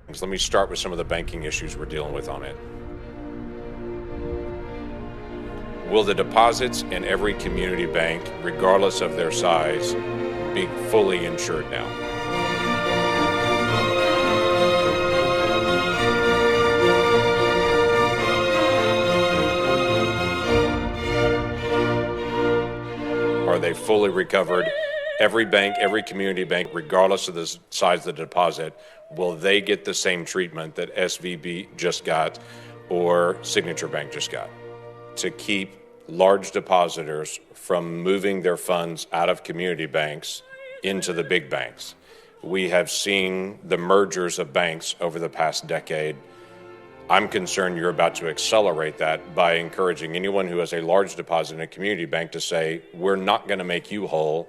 Let me start with some of the banking issues we're dealing with on it. Will the deposits in every community bank, regardless of their size, be fully insured now? Are they fully recovered? Every bank, every community bank, regardless of the size of the deposit, will they get the same treatment that SVB just got or Signature Bank just got? To keep large depositors from moving their funds out of community banks into the big banks. We have seen the mergers of banks over the past decade. I'm concerned you're about to accelerate that by encouraging anyone who has a large deposit in a community bank to say, we're not going to make you whole,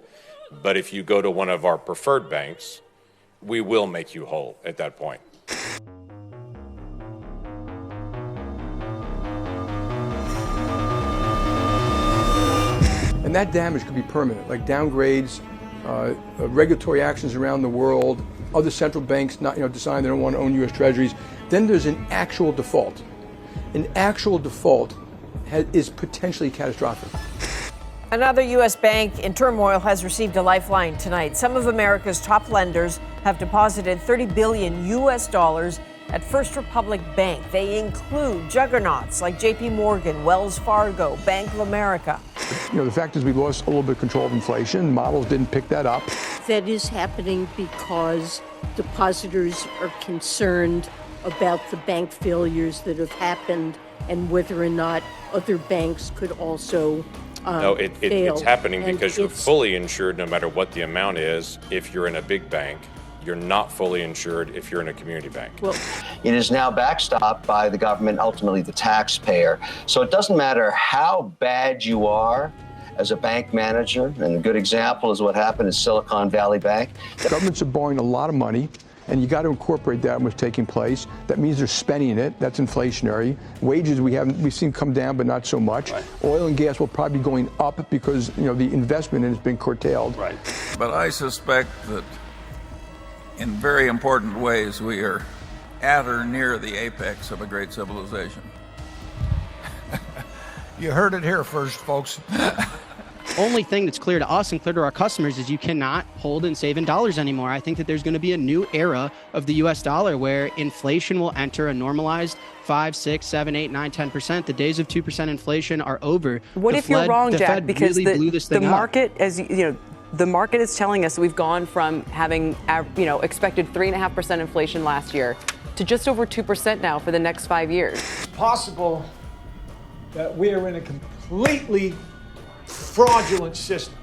but if you go to one of our preferred banks, we will make you whole at that point. And that damage could be permanent, like downgrades, regulatory actions around the world, other central banks not, deciding they don't want to own U.S. Treasuries. Then there's an actual default. An actual default is potentially catastrophic. Another U.S. bank in turmoil has received a lifeline tonight. Some of America's top lenders have deposited $30 billion U.S. dollars at First Republic Bank. They include juggernauts like J.P. Morgan, Wells Fargo, Bank of America. The fact is we lost a little bit of control of inflation. Models didn't pick that up. That is happening because depositors are concerned about the bank failures that have happened and whether or not other banks could also No, it's happening and because you're fully insured no matter what the amount is if you're in a big bank. You're not fully insured if you're in a community bank. Well, it is now backstopped by the government, ultimately the taxpayer. So it doesn't matter how bad you are as a bank manager, and a good example is what happened at Silicon Valley Bank. Governments are borrowing a lot of money, and you got to incorporate that in what's taking place. That means they're spending it. That's inflationary. Wages we've seen come down, but not so much. Right. Oil and gas will probably be going up because the investment in it has been curtailed. Right. But I suspect that in very important ways we are at or near the apex of a great civilization. You heard it here first, folks. Only thing that's clear to us and clear to our customers is you cannot hold and save in dollars anymore. I think that there's going to be a new era of the US dollar where inflation will enter a normalized 5, 6, 7, 8, 9, 10%. The days of 2% inflation are over. What if you're wrong, Jack? Because really blew this thing the up. market, the market is telling us that we've gone from having, expected 3.5% inflation last year to just over 2% now for the next 5 years. It's possible that we are in a completely fraudulent system.